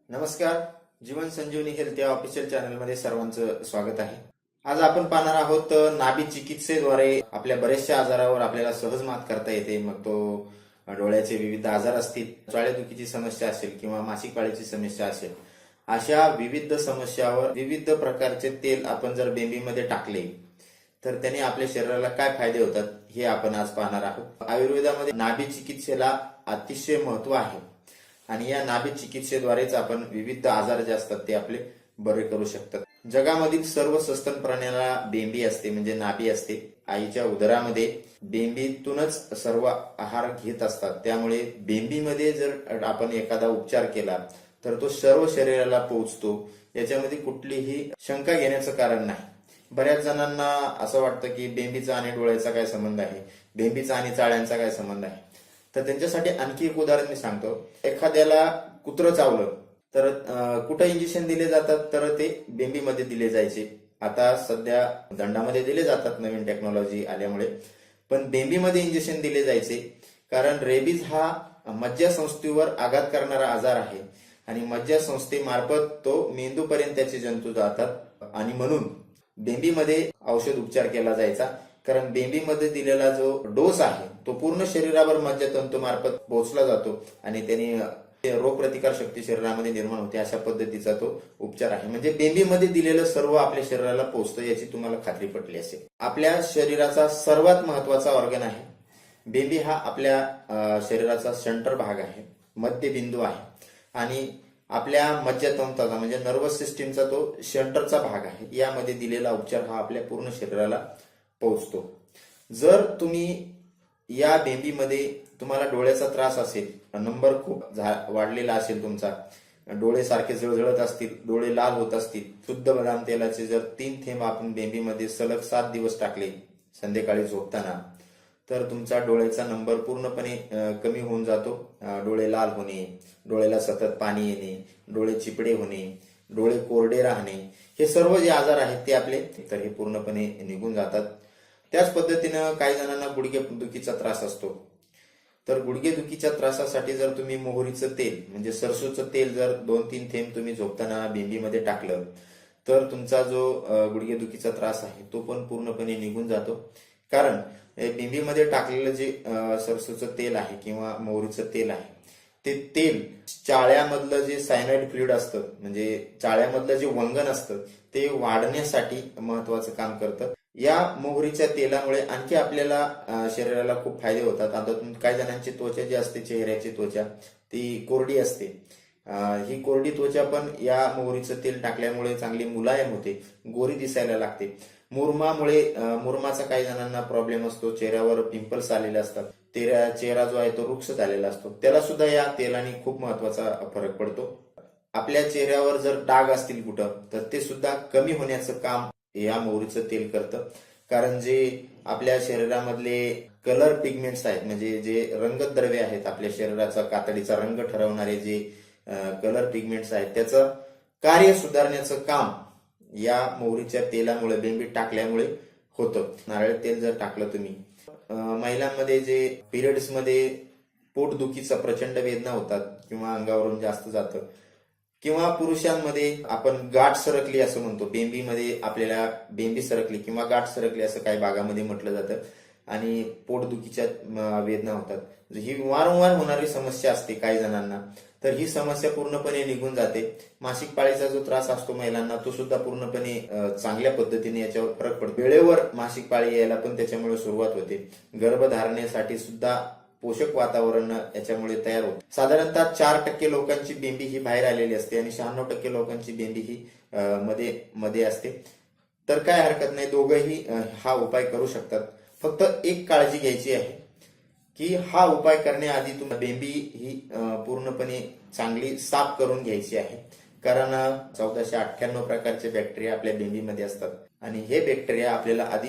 नमस्कार. जीवन संजीवनी हेल्थ या ऑफिशियल चॅनलमध्ये सर्वांचं स्वागत आहे. आज आपण पाहणार आहोत नाभी चिकित्सेद्वारे आपल्या बऱ्याचशा आजारावर आपल्याला सहज मात करता येते. मग तो डोळ्याचे विविध आजार असतील, चाळेदुखीची समस्या असेल किंवा मासिक पाळीची समस्या असेल, अशा विविध समस्यावर विविध प्रकारचे तेल आपण जर बेंबीमध्ये टाकले तर त्याने आपल्या शरीराला काय फायदे होतात हे आपण आज पाहणार आहोत. आयुर्वेदामध्ये नाभी चिकित्सेला अतिशय महत्व आहे आणि या नाभी चिकित्सेद्वारेच आपण विविध आजार जे असतात ते आपले बरे करू शकतात. जगामधील सर्व सस्तन प्राण्याला बेंबी असते, म्हणजे नाभी असते. आईच्या उदरामध्ये बेंबीतूनच सर्व आहार घेत असतात. त्यामुळे बेंबीमध्ये जर आपण एखादा उपचार केला तर तो सर्व शरीराला पोहोचतो. याच्यामध्ये कुठलीही शंका घेण्याचं कारण नाही. बऱ्याच जणांना असं वाटतं की बेंबीचा आणि डोळ्याचा काय संबंध आहे, बेंबीचा आणि चाळ्यांचा काय संबंध आहे. तर त्यांच्यासाठी आणखी एक उदाहरण मी सांगतो. एखाद्याला कुत्रं चावलं तर कुठं इंजेक्शन दिले जातात, तर ते बेंबीमध्ये दिले जायचे. आता सध्या दंडामध्ये दिले जातात नवीन टेक्नॉलॉजी आल्यामुळे, पण बेंबीमध्ये इंजेक्शन दिले जायचे. कारण रेबीज हा मज्जासंस्थेवर आघात करणारा आजार आहे आणि मज्जासंस्थेमार्फत तो मेंदूपर्यंत त्याचे जंतू जातात आणि म्हणून बेंबीमध्ये औषध उपचार केला जायचा. कारण बेंबीमध्ये दिलेला जो डोस आहे तो पूर्ण शरीरावर मज्जातंतू मार्फत पोहोचला जातो आणि त्याने रोगप्रतिकार शक्ती शरीरामध्ये निर्माण होते. अशा पद्धतीचा तो उपचार आहे. म्हणजे बेंबीमध्ये दिलेलं सर्व आपल्या शरीराला पोहोचतं याची तुम्हाला खात्री पटली असेल. आपल्या शरीराचा सर्वात महत्वाचा ऑर्गन आहे बेंबी. हा आपल्या शरीराचा सेंटर भाग आहे, मध्यबिंदू आहे आणि आपल्या मज्जातंतूचा म्हणजे नर्वस सिस्टीमचा तो सेंटरचा भाग आहे. यामध्ये दिलेला उपचार हा आपल्या पूर्ण शरीराला पोहोचतो. जर तुम्ही या बेंबीमध्ये तुम्हाला डोळ्याचा त्रास असेल, नंबर खूप वाढलेला असेल तुमचा, डोळे सारखे जळजळत असतील, डोळे लाल होत असतील, शुद्ध बदाम तेलाचे जर 3 थेंब आपण बेंबीमध्ये सलग 7 दिवस टाकले संध्याकाळी झोपताना, तर तुमचा डोळ्याचा नंबर पूर्णपणे कमी होऊन जातो. डोळे लाल होणे, डोळ्याला सतत पाणी येणे, डोळे चिपडे होणे, डोळे कोरडे राहणे, हे सर्व जे आजार आहेत ते आपले तर हे पूर्णपणे निघून जातात. त्याच पद्धतीनं काही जणांना गुडघेदुखीचा त्रास असतो. तर गुडघेदुखीच्या त्रासासाठी जर तुम्ही मोहरीचं तेल म्हणजे सरसूचं तेल जर 2-3 थेंब तुम्ही झोपताना बेंबीमध्ये टाकलं तर तुमचा जो गुडघेदुखीचा त्रास आहे तो पण पूर्णपणे निघून जातो. कारण बेंबीमध्ये टाकलेलं जे सरसूचं तेल आहे किंवा मोहरीचं तेल आहे ते तेल चाळ्यामधलं जे सायनाइड फ्लुइड असतं, म्हणजे चाळ्यामधलं जे वंगण असतं ते वाढण्यासाठी महत्वाचं काम करतं. या मोहरीच्या तेलामुळे आणखी आपल्याला शरीराला खूप फायदे होतात. आता काही जणांची त्वचा जी असते, चेहऱ्याची त्वचा ती कोरडी असते. ही कोरडी त्वचा पण या मोहरीचं तेल टाकल्यामुळे चांगली मुलायम होते, गोरी दिसायला लागते. मुरमाचा काही जणांना प्रॉब्लेम असतो, चेहऱ्यावर पिंपल्स आलेले असतात, चेहरा जो आहे तो रुक्ष झालेला असतो, त्याला सुद्धा या तेलाने खूप महत्वाचा फरक पडतो. आपल्या चेहऱ्यावर जर डाग असतील कुठं तर ते सुद्धा कमी होण्याचं काम या मोहरीचं तेल करतं. कारण जे आपल्या शरीरामधले कलर पिगमेंट्स आहेत, म्हणजे जे रंगद्रव्य आहेत, आपल्या शरीराचा कातडीचा रंग ठरवणारे जे कलर पिगमेंट्स आहेत त्याचं कार्य सुधारण्याचं काम या मोहरीच्या तेलामुळे बेंबीत टाकल्यामुळे होतं. नारळ तेल जर टाकलं तुम्ही, महिलांमध्ये जे पिरियड्स मध्ये पोटदुखीचा प्रचंड वेदना होतात किंवा अंगावरून जास्त जातं, किंवा पुरुषांमध्ये आपण गाठ सरकली असं म्हणतो, बेंबीमध्ये आपल्याला बेंबी सरकली किंवा गाठ सरकली असं काही भागामध्ये म्हटलं जातं आणि पोटदुखीच्या वेदना होतात. ही वारंवार होणारी समस्या असते काही जणांना, तर ही समस्या पूर्णपणे निघून जाते. मासिक पाळीचा जो त्रास असतो महिलांना तो सुद्धा पूर्णपणे चांगल्या पद्धतीने याच्यावर फरक पडतो. वेळेवर मासिक पाळी यायला पण त्याच्यामुळे सुरुवात होते. गर्भधारणेसाठी सुद्धा पोषक वातावरण याच्यामुळे तयार होते. साधारणतः 4% लोकांची बेंबी ही बाहेर आलेली असते आणि 96% लोकांची बेंबी ही मध्ये असते. तर काय हरकत नाही, दोघंही हा उपाय करू शकतात. फक्त एक काळजी घ्यायची आहे की हा उपाय करण्याआधी तुम्हाला बेंबी ही पूर्णपणे चांगली साफ करून घ्यायची आहे. कारण 1498 प्रकारचे बॅक्टेरिया आपल्या बेंबीमध्ये असतात आणि हे बॅक्टेरिया आपल्याला आधी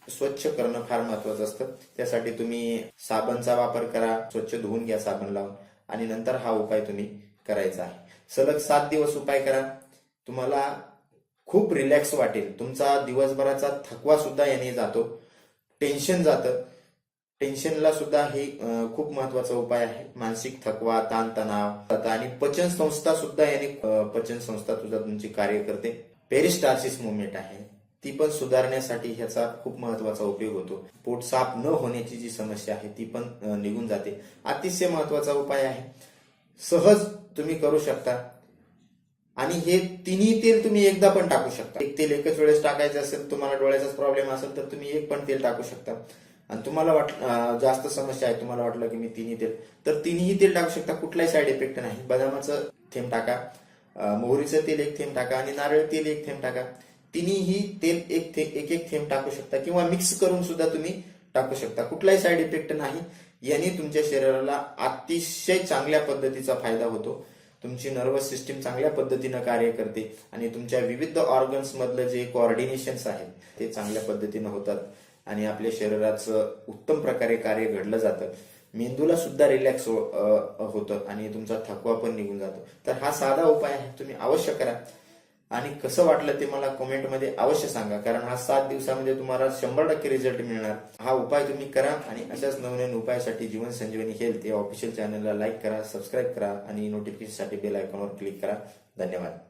स्वच्छ करणं फार महत्वाचं असतं. त्यासाठी तुम्ही साबणचा वापर करा, स्वच्छ धुवून घ्या साबण लावून आणि नंतर हा उपाय तुम्ही करायचा आहे. सलग 7 दिवस उपाय करा, तुम्हाला खूप रिलॅक्स वाटेल. तुमचा दिवसभराचा थकवा सुद्धा याने जातो, टेन्शन जातं. टेन्शनला सुद्धा हे खूप महत्वाचा उपाय आहे. मानसिक थकवा, ताणतणाव आणि पचन संस्था सुद्धा याने पचन संस्था सुद्धा तुमची कार्य करते. पेरिस्टाल्सिस मुवमेंट आहे ती पण सुधारण्यासाठी ह्याचा खूप महत्वाचा उपयोग होतो. पोट साफ न होण्याची जी समस्या आहे ती पण निघून जाते. अतिशय महत्वाचा उपाय आहे, सहज तुम्ही करू शकता. आणि हे तिन्ही तेल तुम्ही एकदा पण टाकू शकता. एक तेल एकच वेळेस टाकायचं असेल, तुम्हाला डोळ्याचाच प्रॉब्लेम असेल तर तुम्ही एक पण तेल टाकू शकता. आणि तुम्हाला जास्त समस्या आहे, तुम्हाला वाटलं की मी तिन्ही तेल, तर तिन्ही तेल टाकू शकता. कुठलाही साईड इफेक्ट नाही. बदामाचं थेंब टाका, मोहरीचं तेल एक थेंब टाका आणि नारळ तेल एक थेंब टाका. तिन्ही तेल एक एक थेंब टाकू शकता किंवा मिक्स करून सुद्धा तुम्ही टाकू शकता. कुठलाही साईड इफेक्ट नाही. याने तुमच्या शरीराला अतिशय चांगल्या पद्धतीचा फायदा होतो. तुमची नर्वस सिस्टीम चांगल्या पद्धतीनं कार्य करते आणि तुमच्या विविध ऑर्गन्स मधलं जे कोऑर्डिनेशन्स आहेत ते चांगल्या पद्धतीनं होतात आणि आपल्या शरीराचं उत्तम प्रकारे कार्य घडलं जातं. मेंदूला सुद्धा रिलॅक्स होतं आणि तुमचा थकवा पण निघून जातो. तर हा साधा उपाय आहे, तुम्ही अवश्य करा. आणि कसं वाटलं ते मला कमेंटमध्ये अवश्य सांगा, कारण हा 7 दिवसामध्ये तुम्हाला 100% रिझल्ट मिळणार. हा उपाय तुम्ही करा आणि अशाच नवनवीन उपायासाठी जीवन संजीवनी हेल्थ या ऑफिशियल चॅनलला लाईक करा, सबस्क्राईब करा आणि नोटिफिकेशनसाठी बेल आयकॉनवर क्लिक करा. धन्यवाद.